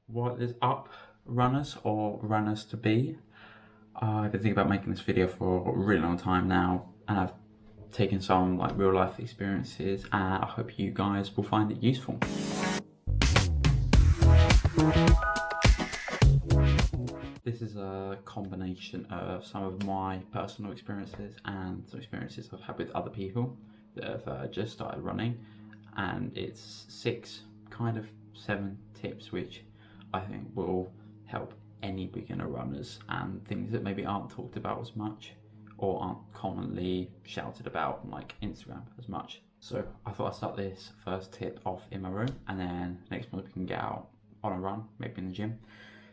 What is up, runners or runners to be? I've been thinking about making this video for a really long time now, and I've taken some real life experiences, and I hope you guys will find it useful. This is a combination of some of my personal experiences and some experiences I've had with other people that have just started running, and it's 7 tips which I think will help any beginner runners, and things that maybe aren't talked about as much or aren't commonly shouted about on Instagram as much. So I thought I'd start this first tip off in my room, and then next month we can get out on a run, maybe in the gym.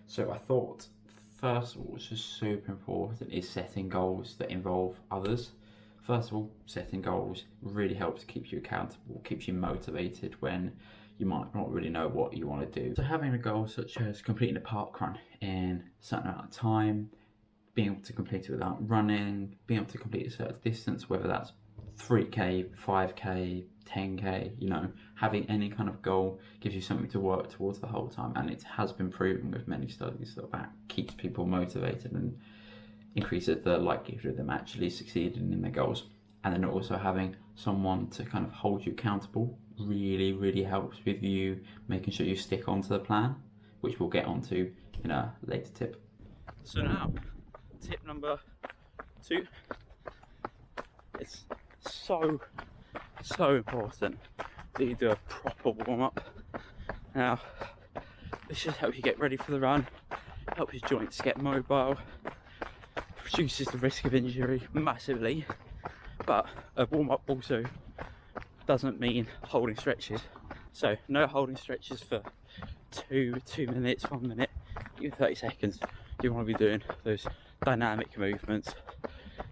So I thought, first of all, what's just super important is setting goals that involve others. First of all, setting goals really helps keep you accountable, keeps you motivated when you might not really know what you want to do. So having a goal such as completing a park run in a certain amount of time, being able to complete it without running, being able to complete a certain distance, whether that's 3k, 5k, 10k, having any kind of goal gives you something to work towards the whole time, and it has been proven with many studies that keeps people motivated and increases the likelihood of them actually succeeding in their goals. And then also having someone to kind of hold you accountable really helps with you making sure you stick onto the plan, which we'll get onto in a later tip. So now, tip number 2. It's so important that you do a proper warm-up. Now, this should help you get ready for the run, help your joints get mobile, reduces the risk of injury massively. But a warm-up also doesn't mean holding stretches. So no holding stretches for 2 minutes, 1 minute, even 30 seconds. You want to be doing those dynamic movements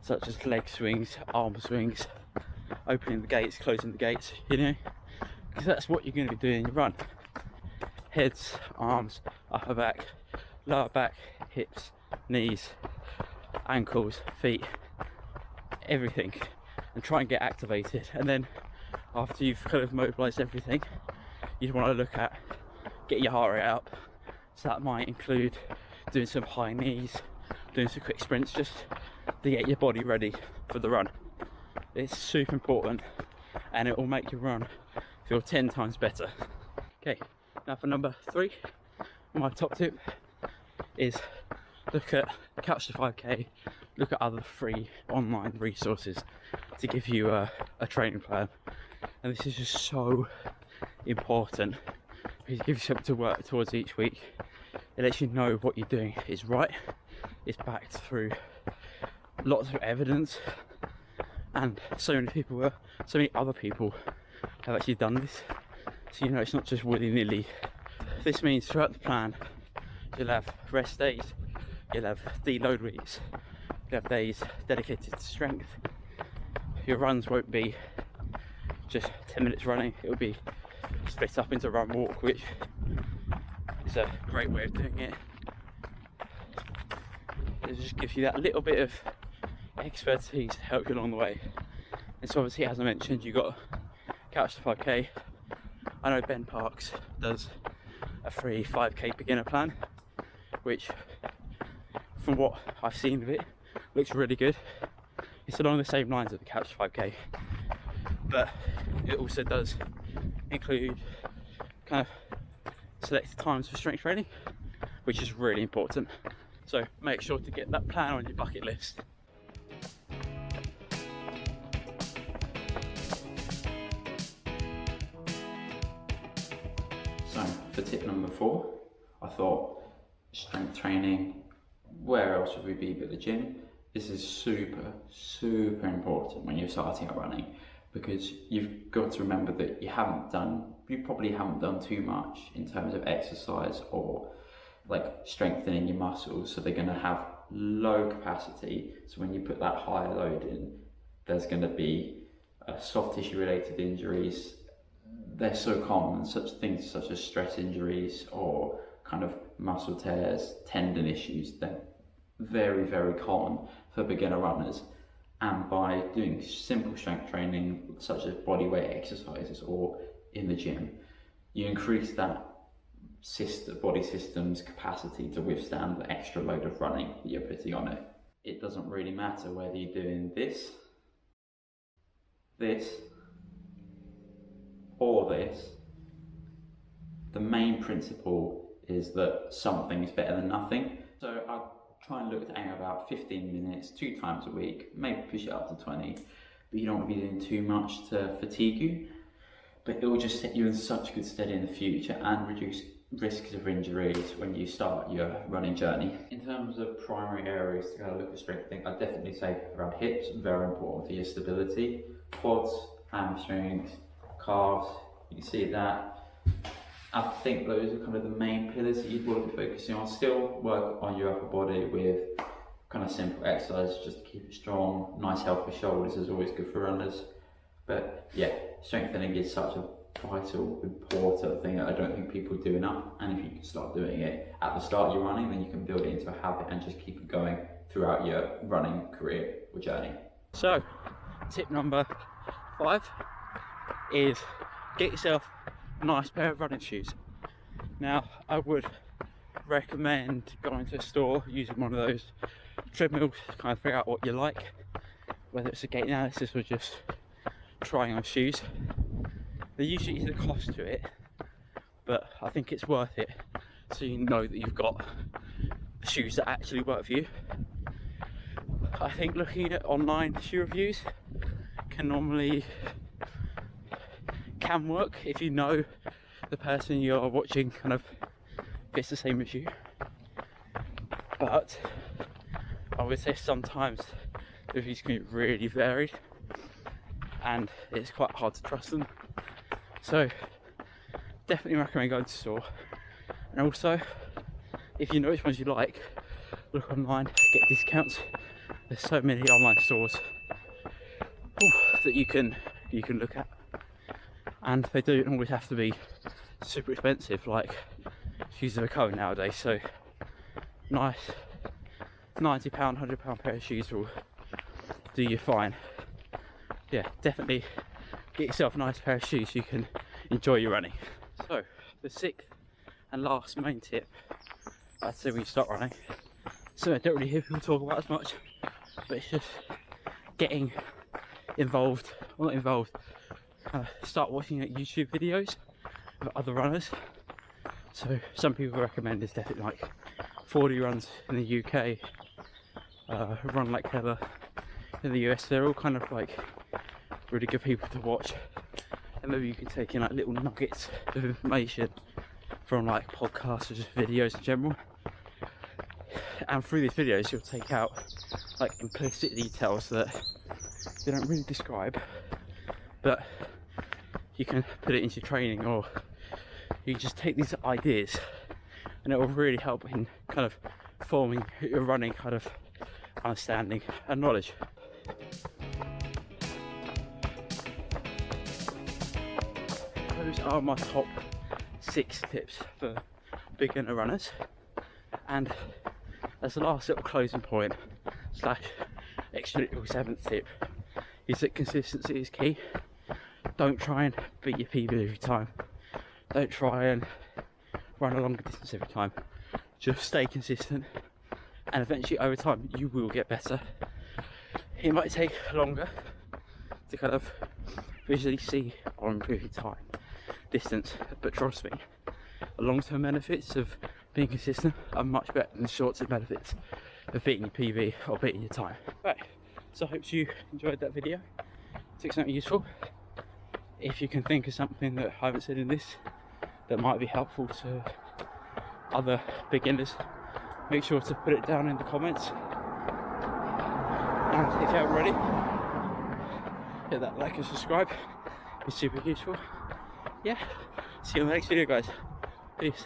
such as leg swings, arm swings, opening the gates, closing the gates, because that's what you're going to be doing in your run. Heads, arms, upper back, lower back, hips, knees, ankles, feet, everything, and try and get activated. And then after you've kind of mobilized everything, you want to look at getting your heart rate up. So that might include doing some high knees, doing some quick sprints, just to get your body ready for the run. It's super important, and it will make your run feel 10 times better. Okay, now for number 3, my top tip is look at Couch to 5k, look at other free online resources to give you a training plan. And this is just so important because it gives you something to work towards each week. It lets you know what you're doing is right, it's backed through lots of evidence, and so many other people have actually done this, so it's not just willy-nilly. This means throughout the plan you'll have rest days, you'll have deload weeks, you'll have days dedicated to strength. Your runs won't be just 10 minutes running, it'll be split up into run walk, which is a great way of doing it. It just gives you that little bit of expertise to help you along the way. And so obviously, as I mentioned, you've got Couch to 5k. I know Ben Parks does a free 5k beginner plan, which from what I've seen of it looks really good. It's along the same lines of the Couch to 5k, but it also does include kind of selected times for strength training, which is really important. So make sure to get that plan on your bucket list. So for tip number 4, I thought strength training, where else would we be but the gym? This is super important when you're starting out running, because you've got to remember that you probably haven't done too much in terms of exercise or strengthening your muscles, so they're going to have low capacity. So when you put that higher load in, there's going to be soft tissue related injuries. They're so common, such things such as stress injuries or kind of muscle tears, tendon issues. They're very common for beginner runners. And by doing simple strength training such as body weight exercises or in the gym, you increase that body system's capacity to withstand the extra load of running that you're putting on it. It doesn't really matter whether you're doing this, or this. The main principle is that something is better than nothing. So I try and look to aim about 15 minutes, 2 times a week, maybe push it up to 20, but you don't want to be doing too much to fatigue you. But it will just set you in such good stead in the future and reduce risks of injuries when you start your running journey. In terms of primary areas to go look at strengthening, I'd definitely say around hips, very important for your stability, quads, hamstrings, calves, you can see that. I think those are kind of the main pillars that you'd want to be focusing on. Still work on your upper body with kind of simple exercises just to keep it strong. Nice healthy shoulders is always good for runners. But yeah, strengthening is such a vital, important thing that I don't think people do enough. And if you can start doing it at the start of your running, then you can build it into a habit and just keep it going throughout your running career or journey. So, tip number 5 is get yourself a nice pair of running shoes. Now, I would recommend going to a store, using one of those treadmills to kind of figure out what you like, whether it's a gait analysis or just trying on shoes. There usually is a cost to it, but I think it's worth it so you know that you've got shoes that actually work for you. I think looking at online shoe reviews can work if you know the person you're watching kind of fits the same as you, but I would say sometimes the reviews can be really varied and it's quite hard to trust them. So definitely recommend going to the store, and also if you know which ones you like, look online, get discounts. There's so many online stores that you can look at, and they don't always have to be super expensive like shoes are going nowadays. So nice £90, £100 pair of shoes will do you fine. Yeah, definitely get yourself a nice pair of shoes so you can enjoy your running. So the 6th and last main tip I'd say when you start running, so I don't really hear people talk about as much, but it's just getting involved, well not involved, start watching YouTube videos of other runners. So some people recommend is definitely like 40 runs in the UK, Run Like Heather in the US. They're all kind of like really good people to watch, and maybe you can take in like little nuggets of information from like podcasts or just videos in general, and through these videos you'll take out like implicit details that they don't really describe, but you can put it into training, or you just take these ideas and it will really help in kind of forming your running kind of understanding and knowledge. Those are my top 6 tips for beginner runners, and as the last little closing point / extra little 7th tip is that consistency is key. Don't try and beat your PB every time. Don't try and run a longer distance every time. Just stay consistent, and eventually over time you will get better. It might take longer to kind of visually see or improve your time, distance, but trust me, the long-term benefits of being consistent are much better than the short-term benefits of beating your PB or beating your time. Right, so I hope you enjoyed that video, took something useful. If you can think of something that I haven't said in this that might be helpful to other beginners, make sure to put it down in the comments. And if you haven't already, hit that like and subscribe, it's super useful. Yeah, see you in the next video guys, peace.